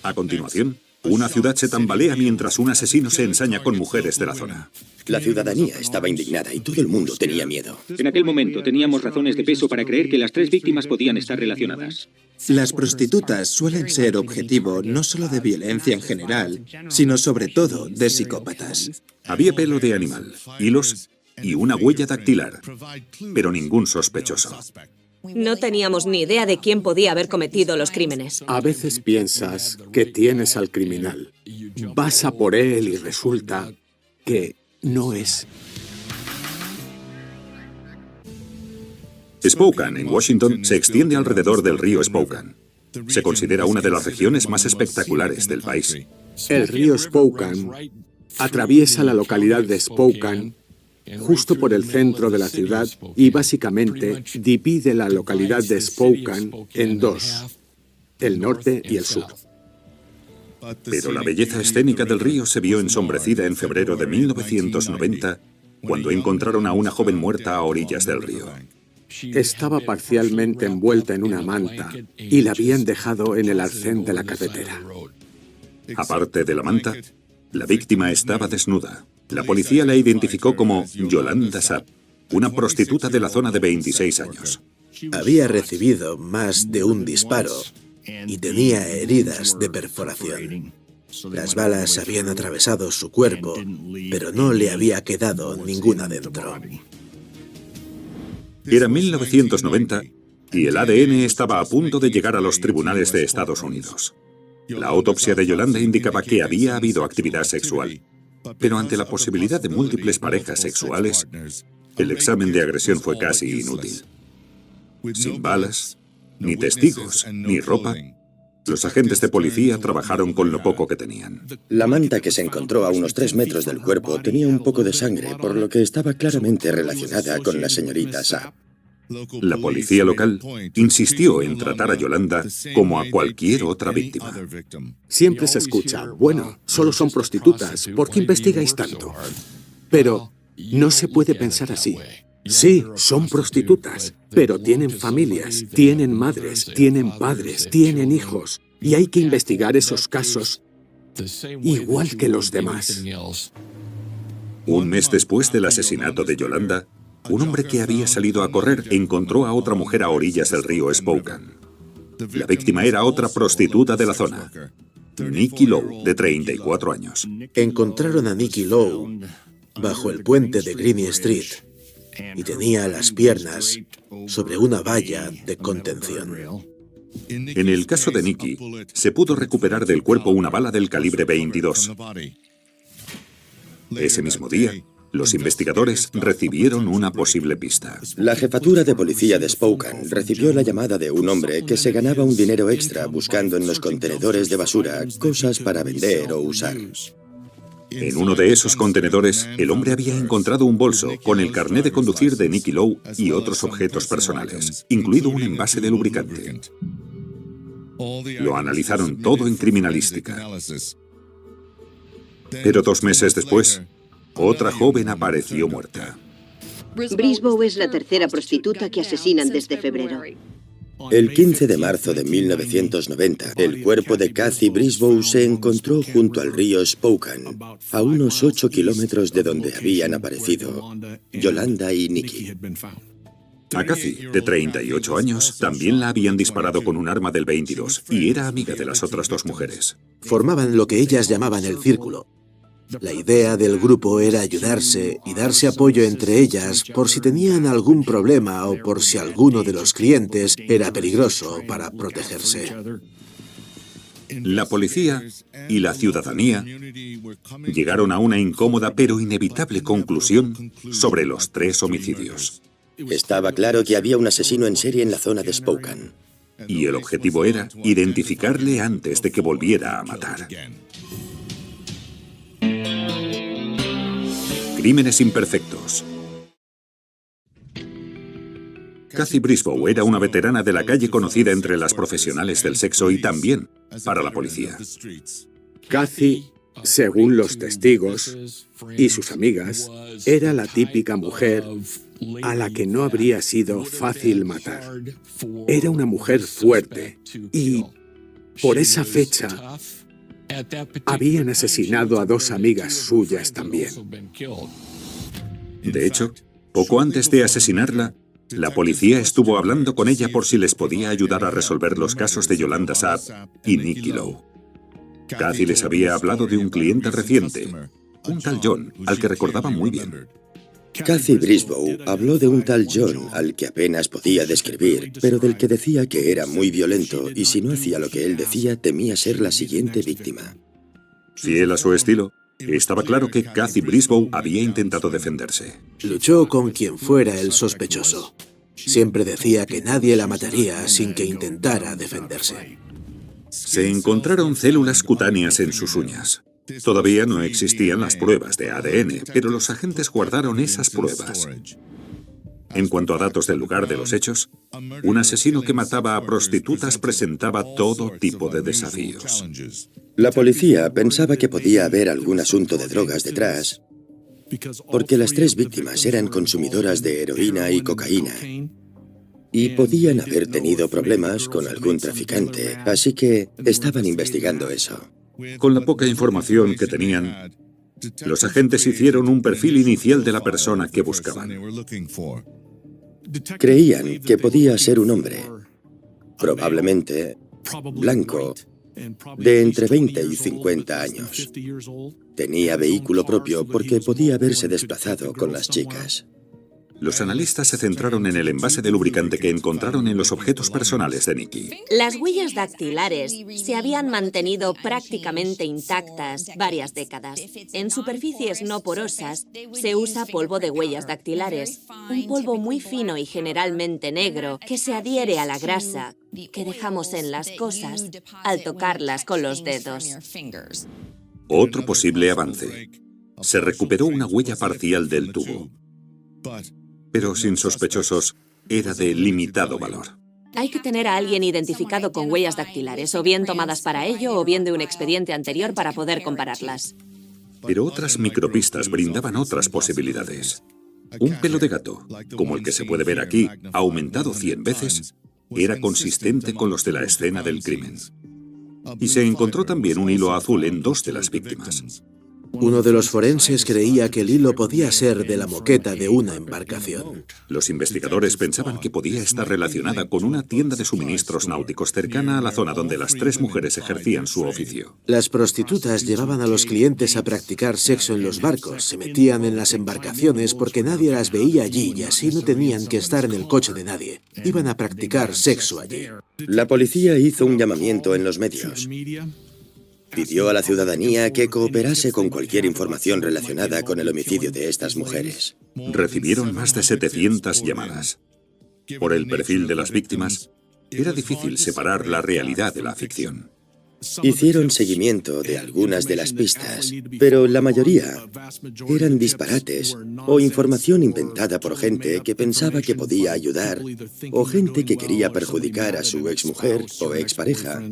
A continuación, una ciudad se tambalea mientras un asesino se ensaña con mujeres de la zona. La ciudadanía estaba indignada y todo el mundo tenía miedo. En aquel momento teníamos razones de peso para creer que las 3 víctimas podían estar relacionadas. Las prostitutas suelen ser objetivo no solo de violencia en general, sino sobre todo de psicópatas. Había pelo de animal, hilos y una huella dactilar, pero ningún sospechoso. No teníamos ni idea de quién podía haber cometido los crímenes. A veces piensas que tienes al criminal. Vas a por él y resulta que no es. Spokane, en Washington, se extiende alrededor del río Spokane. Se considera una de las regiones más espectaculares del país. El río Spokane atraviesa la localidad de Spokane justo por el centro de la ciudad y básicamente divide la localidad de Spokane en dos, el norte y el sur. Pero la belleza escénica del río se vio ensombrecida en febrero de 1990, cuando encontraron a una joven muerta a orillas del río. Estaba parcialmente envuelta en una manta y la habían dejado en el arcén de la carretera. Aparte de la manta, la víctima estaba desnuda. La policía la identificó como Yolanda Sapp, una prostituta de la zona de 26 años. Había recibido más de un disparo y tenía heridas de perforación. Las balas habían atravesado su cuerpo, pero no le había quedado ninguna dentro. Era 1990 y el ADN estaba a punto de llegar a los tribunales de Estados Unidos. La autopsia de Yolanda indicaba que había habido actividad sexual, pero ante la posibilidad de múltiples parejas sexuales, el examen de agresión fue casi inútil. Sin balas, ni testigos, ni ropa, los agentes de policía trabajaron con lo poco que tenían. La manta que se encontró a unos 3 metros del cuerpo tenía un poco de sangre, por lo que estaba claramente relacionada con la señorita Sapp. La policía local insistió en tratar a Yolanda como a cualquier otra víctima. Siempre se escucha, bueno, solo son prostitutas, ¿por qué investigáis tanto? Pero no se puede pensar así. Sí, son prostitutas, pero tienen familias, tienen madres, tienen padres, tienen hijos, y hay que investigar esos casos igual que los demás. Un mes después del asesinato de Yolanda, un hombre que había salido a correr encontró a otra mujer a orillas del río Spokane. La víctima era otra prostituta de la zona, Nikki Lowe, de 34 años. Encontraron a Nikki Lowe bajo el puente de Greene Street y tenía las piernas sobre una valla de contención. En el caso de Nikki, se pudo recuperar del cuerpo una bala del calibre 22. Ese mismo día, los investigadores recibieron una posible pista. La jefatura de policía de Spokane recibió la llamada de un hombre que se ganaba un dinero extra buscando en los contenedores de basura cosas para vender o usar. En uno de esos contenedores, el hombre había encontrado un bolso con el carné de conducir de Nikki Lowe y otros objetos personales, incluido un envase de lubricante. Lo analizaron todo en criminalística. Pero 2 meses después, otra joven apareció muerta. Brisbow es la tercera prostituta que asesinan desde febrero. El 15 de marzo de 1990, el cuerpo de Kathy Brisbow se encontró junto al río Spokane, a unos 8 kilómetros de donde habían aparecido Yolanda y Nikki. A Kathy, de 38 años, también la habían disparado con un arma del 22 y era amiga de las otras 2 mujeres. Formaban lo que ellas llamaban el círculo. La idea del grupo era ayudarse y darse apoyo entre ellas por si tenían algún problema o por si alguno de los clientes era peligroso para protegerse. La policía y la ciudadanía llegaron a una incómoda pero inevitable conclusión sobre los 3 homicidios. Estaba claro que había un asesino en serie en la zona de Spokane. Y el objetivo era identificarle antes de que volviera a matar. Crímenes imperfectos. Kathy Brisbow era una veterana de la calle conocida entre las profesionales del sexo y también para la policía. Kathy, según los testigos y sus amigas, era la típica mujer a la que no habría sido fácil matar. Era una mujer fuerte y Por esa fecha, habían asesinado a 2 amigas suyas también. De hecho, poco antes de asesinarla, la policía estuvo hablando con ella por si les podía ayudar a resolver los casos de Yolanda Sapp y Nicky Lowe. Kathy les había hablado de un cliente reciente, un tal John, al que recordaba muy bien. Kathy Brisboe habló de un tal John al que apenas podía describir, pero del que decía que era muy violento y si no hacía lo que él decía, temía ser la siguiente víctima. Fiel a su estilo, estaba claro que Kathy Brisboe había intentado defenderse. Luchó con quien fuera el sospechoso. Siempre decía que nadie la mataría sin que intentara defenderse. Se encontraron células cutáneas en sus uñas. Todavía no existían las pruebas de ADN, pero los agentes guardaron esas pruebas. En cuanto a datos del lugar de los hechos, un asesino que mataba a prostitutas presentaba todo tipo de desafíos. La policía pensaba que podía haber algún asunto de drogas detrás, porque las 3 víctimas eran consumidoras de heroína y cocaína, y podían haber tenido problemas con algún traficante, así que estaban investigando eso. Con la poca información que tenían, los agentes hicieron un perfil inicial de la persona que buscaban. Creían que podía ser un hombre, probablemente blanco, de entre 20 y 50 años. Tenía vehículo propio porque podía haberse desplazado con las chicas. Los analistas se centraron en el envase de lubricante que encontraron en los objetos personales de Nicky. Las huellas dactilares se habían mantenido prácticamente intactas varias décadas. En superficies no porosas se usa polvo de huellas dactilares, un polvo muy fino y generalmente negro que se adhiere a la grasa que dejamos en las cosas al tocarlas con los dedos. Otro posible avance. Se recuperó una huella parcial del tubo, pero sin sospechosos, era de limitado valor. Hay que tener a alguien identificado con huellas dactilares, o bien tomadas para ello, o bien de un expediente anterior para poder compararlas. Pero otras micropistas brindaban otras posibilidades. Un pelo de gato, como el que se puede ver aquí, aumentado 100 veces, era consistente con los de la escena del crimen. Y se encontró también un hilo azul en 2 de las víctimas. Uno de los forenses creía que el hilo podía ser de la moqueta de una embarcación. Los investigadores pensaban que podía estar relacionada con una tienda de suministros náuticos cercana a la zona donde las 3 mujeres ejercían su oficio. Las prostitutas llevaban a los clientes a practicar sexo en los barcos, se metían en las embarcaciones porque nadie las veía allí y así no tenían que estar en el coche de nadie. Iban a practicar sexo allí. La policía hizo un llamamiento en los medios. Pidió a la ciudadanía que cooperase con cualquier información relacionada con el homicidio de estas mujeres. Recibieron más de 700 llamadas. Por el perfil de las víctimas, era difícil separar la realidad de la ficción. Hicieron seguimiento de algunas de las pistas, pero la mayoría eran disparates o información inventada por gente que pensaba que podía ayudar o gente que quería perjudicar a su exmujer o expareja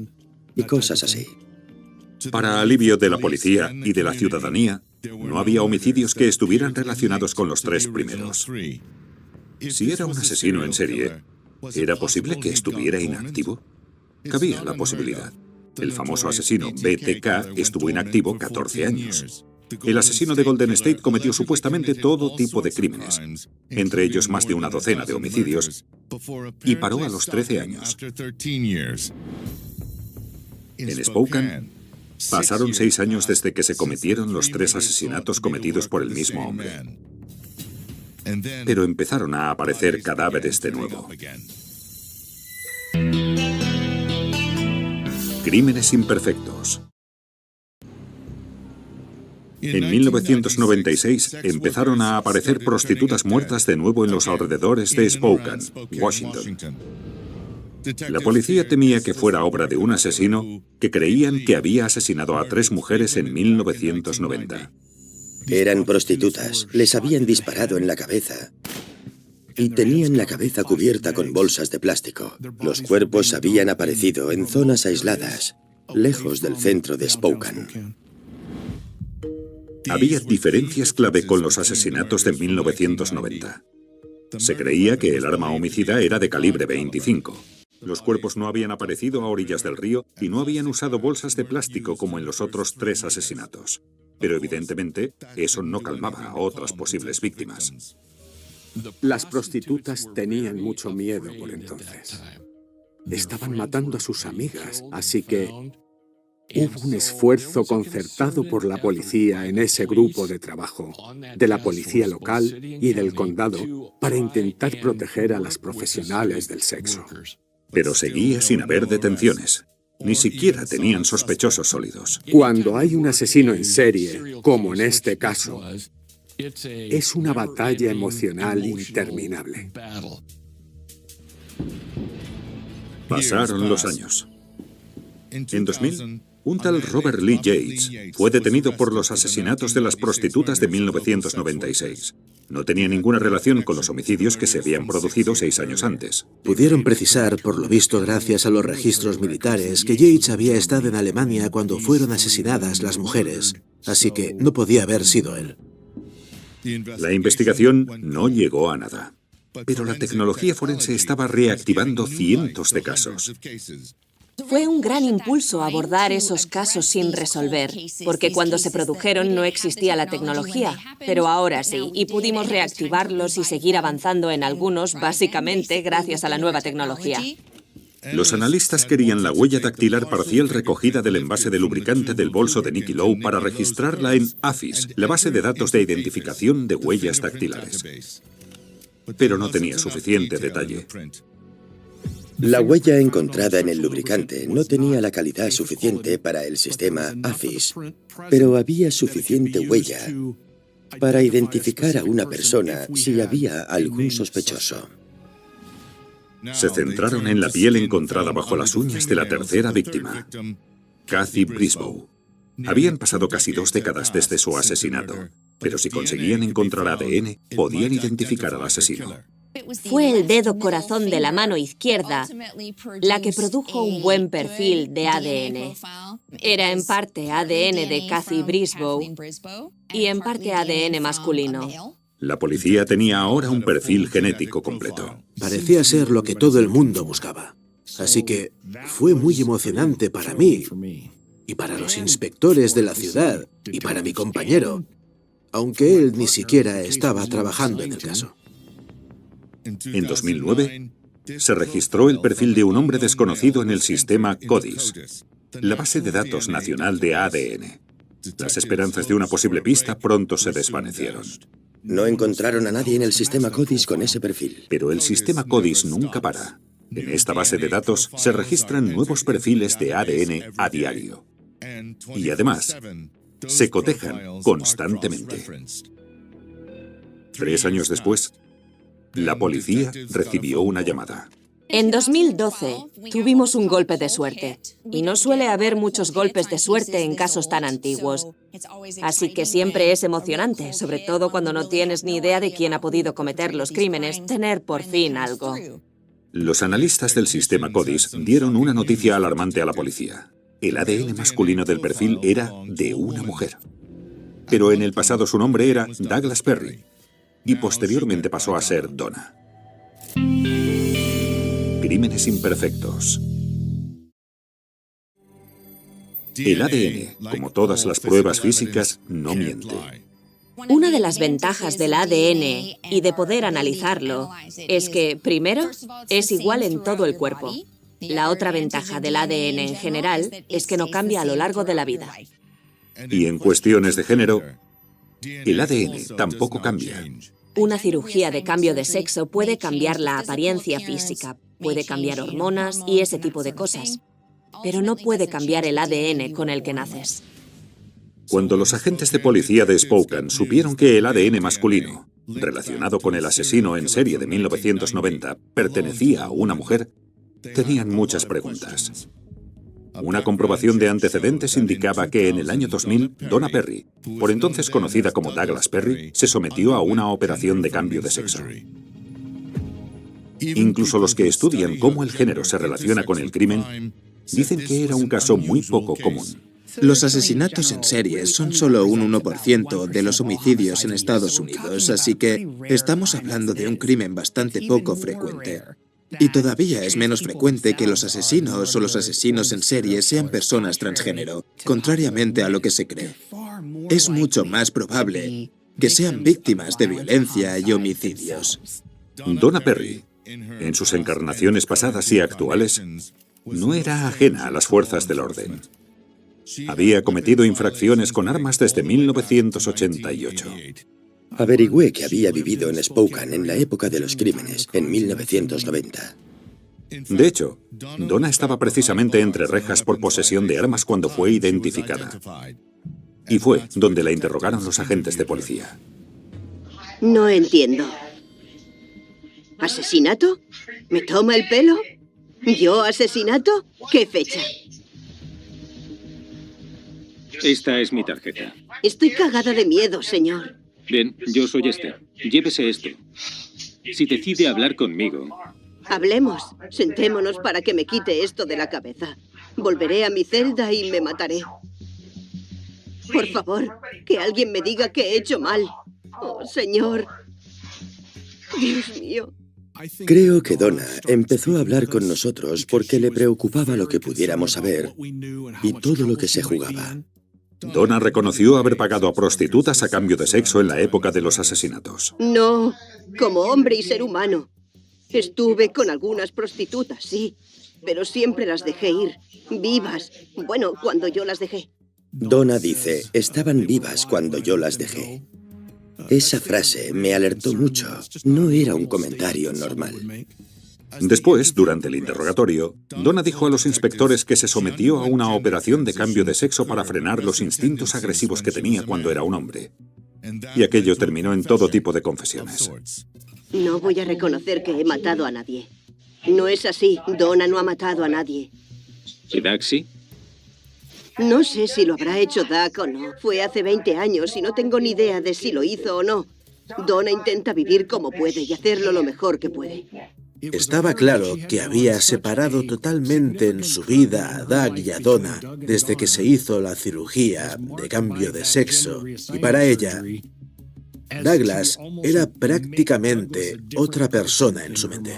y cosas así. Para alivio de la policía y de la ciudadanía, no había homicidios que estuvieran relacionados con los 3 primeros. Si era un asesino en serie, ¿era posible que estuviera inactivo? Cabía la posibilidad. El famoso asesino BTK estuvo inactivo 14 años. El asesino de Golden State cometió supuestamente todo tipo de crímenes, entre ellos más de una docena de homicidios, y paró a los 13 años. En Spokane, pasaron 6 años desde que se cometieron los 3 asesinatos cometidos por el mismo hombre. Pero empezaron a aparecer cadáveres de nuevo. Crímenes imperfectos. En 1996 empezaron a aparecer prostitutas muertas de nuevo en los alrededores de Spokane, Washington. La policía temía que fuera obra de un asesino que creían que había asesinado a 3 mujeres en 1990. Eran prostitutas, les habían disparado en la cabeza y tenían la cabeza cubierta con bolsas de plástico. Los cuerpos habían aparecido en zonas aisladas, lejos del centro de Spokane. Había diferencias clave con los asesinatos de 1990. Se creía que el arma homicida era de calibre 25. Los cuerpos no habían aparecido a orillas del río y no habían usado bolsas de plástico como en los otros 3 asesinatos. Pero evidentemente, eso no calmaba a otras posibles víctimas. Las prostitutas tenían mucho miedo por entonces. Estaban matando a sus amigas, así que hubo un esfuerzo concertado por la policía en ese grupo de trabajo, de la policía local y del condado, para intentar proteger a las profesionales del sexo. Pero seguía sin haber detenciones. Ni siquiera tenían sospechosos sólidos. Cuando hay un asesino en serie, como en este caso, es una batalla emocional interminable. Pasaron los años. En 2000, un tal Robert Lee Yates fue detenido por los asesinatos de las prostitutas de 1996. No tenía ninguna relación con los homicidios que se habían producido 6 años antes. Pudieron precisar, por lo visto gracias a los registros militares, que Yates había estado en Alemania cuando fueron asesinadas las mujeres, así que no podía haber sido él. La investigación no llegó a nada. Pero la tecnología forense estaba reactivando cientos de casos. Fue un gran impulso abordar esos casos sin resolver, porque cuando se produjeron no existía la tecnología, pero ahora sí, y pudimos reactivarlos y seguir avanzando en algunos, básicamente gracias a la nueva tecnología. Los analistas querían la huella dactilar parcial recogida del envase de lubricante del bolso de Nicky Lowe para registrarla en AFIS, la base de datos de identificación de huellas dactilares. Pero no tenía suficiente detalle. La huella encontrada en el lubricante no tenía la calidad suficiente para el sistema AFIS, pero había suficiente huella para identificar a una persona si había algún sospechoso. Se centraron en la piel encontrada bajo las uñas de la tercera víctima, Kathy Brisboe. Habían pasado casi 2 décadas desde su asesinato, pero si conseguían encontrar ADN, podían identificar al asesino. Fue el dedo corazón de la mano izquierda la que produjo un buen perfil de ADN. Era en parte ADN de Kathy Brisboe y en parte ADN masculino. La policía tenía ahora un perfil genético completo. Parecía ser lo que todo el mundo buscaba. Así que fue muy emocionante para mí y para los inspectores de la ciudad y para mi compañero, aunque él ni siquiera estaba trabajando en el caso. En 2009, se registró el perfil de un hombre desconocido en el sistema CODIS, la base de datos nacional de ADN. Las esperanzas de una posible pista pronto se desvanecieron. No encontraron a nadie en el sistema CODIS con ese perfil. Pero el sistema CODIS nunca para. En esta base de datos se registran nuevos perfiles de ADN a diario. Y además, se cotejan constantemente. 3 años después, la policía recibió una llamada. En 2012 tuvimos un golpe de suerte, y no suele haber muchos golpes de suerte en casos tan antiguos. Así que siempre es emocionante, sobre todo cuando no tienes ni idea de quién ha podido cometer los crímenes, tener por fin algo. Los analistas del sistema CODIS dieron una noticia alarmante a la policía. El ADN masculino del perfil era de una mujer. Pero en el pasado su nombre era Douglas Perry, y posteriormente pasó a ser Donna. Crímenes imperfectos. El ADN, como todas las pruebas físicas, no miente. Una de las ventajas del ADN y de poder analizarlo es que, primero, es igual en todo el cuerpo. La otra ventaja del ADN en general es que no cambia a lo largo de la vida. Y en cuestiones de género, el ADN tampoco cambia. Una cirugía de cambio de sexo puede cambiar la apariencia física, puede cambiar hormonas y ese tipo de cosas, pero no puede cambiar el ADN con el que naces. Cuando los agentes de policía de Spokane supieron que el ADN masculino, relacionado con el asesino en serie de 1990, pertenecía a una mujer, tenían muchas preguntas. Una comprobación de antecedentes indicaba que en el año 2000, Donna Perry, por entonces conocida como Douglas Perry, se sometió a una operación de cambio de sexo. Incluso los que estudian cómo el género se relaciona con el crimen, dicen que era un caso muy poco común. Los asesinatos en serie son solo un 1% de los homicidios en Estados Unidos, así que estamos hablando de un crimen bastante poco frecuente. Y todavía es menos frecuente que los asesinos o los asesinos en serie sean personas transgénero, contrariamente a lo que se cree. Es mucho más probable que sean víctimas de violencia y homicidios. Donna Perry, en sus encarnaciones pasadas y actuales, no era ajena a las fuerzas del orden. Había cometido infracciones con armas desde 1988. Averigüé que había vivido en Spokane en la época de los crímenes, en 1990. De hecho, Donna estaba precisamente entre rejas por posesión de armas cuando fue identificada. Y fue donde la interrogaron los agentes de policía. No entiendo. ¿Asesinato? ¿Me toma el pelo? ¿Yo asesinato? ¿Qué fecha? Esta es mi tarjeta. Estoy cagada de miedo, señor. Bien, yo soy este. Llévese esto. Si decide hablar conmigo... Hablemos. Sentémonos para que me quite esto de la cabeza. Volveré a mi celda y me mataré. Por favor, que alguien me diga que he hecho mal. Oh, señor. Dios mío. Creo que Donna empezó a hablar con nosotros porque le preocupaba lo que pudiéramos saber y todo lo que se jugaba. Donna reconoció haber pagado a prostitutas a cambio de sexo en la época de los asesinatos. No, como hombre y ser humano. Estuve con algunas prostitutas, sí, pero siempre las dejé ir, vivas. Bueno, cuando yo las dejé. Donna dice, estaban vivas cuando yo las dejé. Esa frase me alertó mucho. No era un comentario normal. Después, durante el interrogatorio, Donna dijo a los inspectores que se sometió a una operación de cambio de sexo para frenar los instintos agresivos que tenía cuando era un hombre. Y aquello terminó en todo tipo de confesiones. No voy a reconocer que he matado a nadie. No es así. Donna no ha matado a nadie. ¿Y Doug sí? No sé si lo habrá hecho Doug o no. Fue hace 20 años y no tengo ni idea de si lo hizo o no. Donna intenta vivir como puede y hacerlo lo mejor que puede. Estaba claro que había separado totalmente en su vida a Doug y a Donna desde que se hizo la cirugía de cambio de sexo. Y para ella, Douglas era prácticamente otra persona en su mente.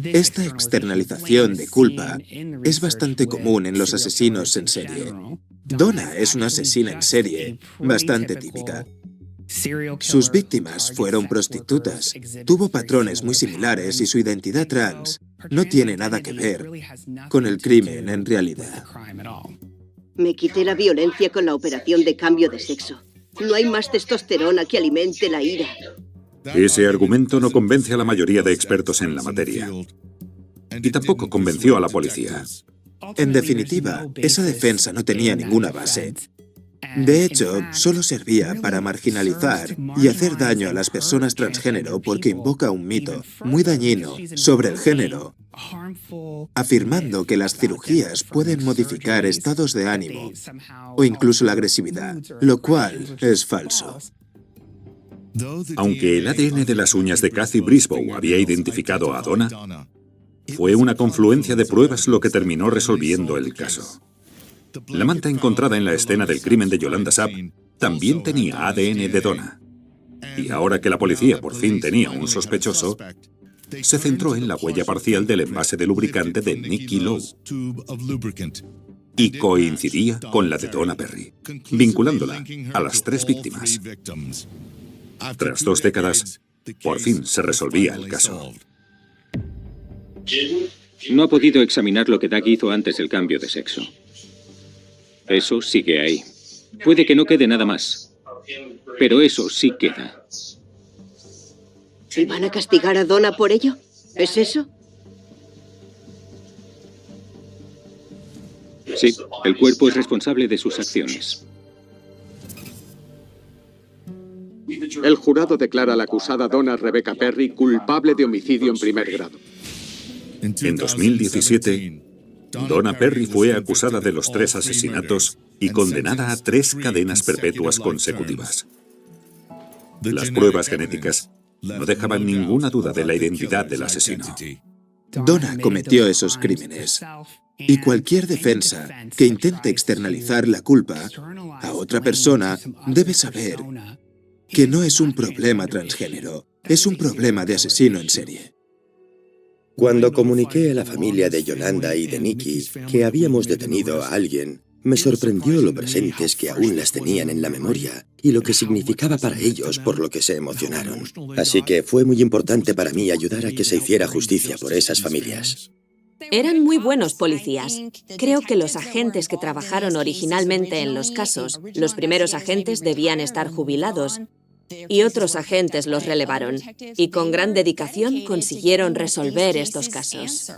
Esta externalización de culpa es bastante común en los asesinos en serie. Donna es una asesina en serie bastante típica. Sus víctimas fueron prostitutas. Tuvo patrones muy similares y su identidad trans no tiene nada que ver con el crimen en realidad. Me quité la violencia con la operación de cambio de sexo. No hay más testosterona que alimente la ira. Ese argumento no convence a la mayoría de expertos en la materia. Y tampoco convenció a la policía. En definitiva, esa defensa no tenía ninguna base. De hecho, solo servía para marginalizar y hacer daño a las personas transgénero porque invoca un mito muy dañino sobre el género, afirmando que las cirugías pueden modificar estados de ánimo o incluso la agresividad, lo cual es falso. Aunque el ADN de las uñas de Kathy Brisboe había identificado a Donna, fue una confluencia de pruebas lo que terminó resolviendo el caso. La manta encontrada en la escena del crimen de Yolanda Sapp también tenía ADN de Donna. Y ahora que la policía por fin tenía un sospechoso, se centró en la huella parcial del envase de lubricante de Nicky Lowe. Y coincidía con la de Donna Perry, vinculándola a las 3 víctimas. Tras 2 décadas, por fin se resolvía el caso. No ha podido examinar lo que Doug hizo antes del cambio de sexo. Eso sigue ahí. Puede que no quede nada más, pero eso sí queda. ¿Y van a castigar a Donna por ello? ¿Es eso? Sí, el cuerpo es responsable de sus acciones. El jurado declara a la acusada Donna Rebecca Perry culpable de homicidio en primer grado. En 2017, Donna Perry fue acusada de los 3 asesinatos y condenada a 3 cadenas perpetuas consecutivas. Las pruebas genéticas no dejaban ninguna duda de la identidad del asesino. Donna cometió esos crímenes. Y cualquier defensa que intente externalizar la culpa a otra persona debe saber que no es un problema transgénero, es un problema de asesino en serie. Cuando comuniqué a la familia de Yolanda y de Nicky que habíamos detenido a alguien, me sorprendió lo presentes que aún las tenían en la memoria y lo que significaba para ellos, por lo que se emocionaron. Así que fue muy importante para mí ayudar a que se hiciera justicia por esas familias. Eran muy buenos policías. Creo que los agentes que trabajaron originalmente en los casos, los primeros agentes debían estar jubilados y otros agentes los relevaron. Y con gran dedicación consiguieron resolver estos casos.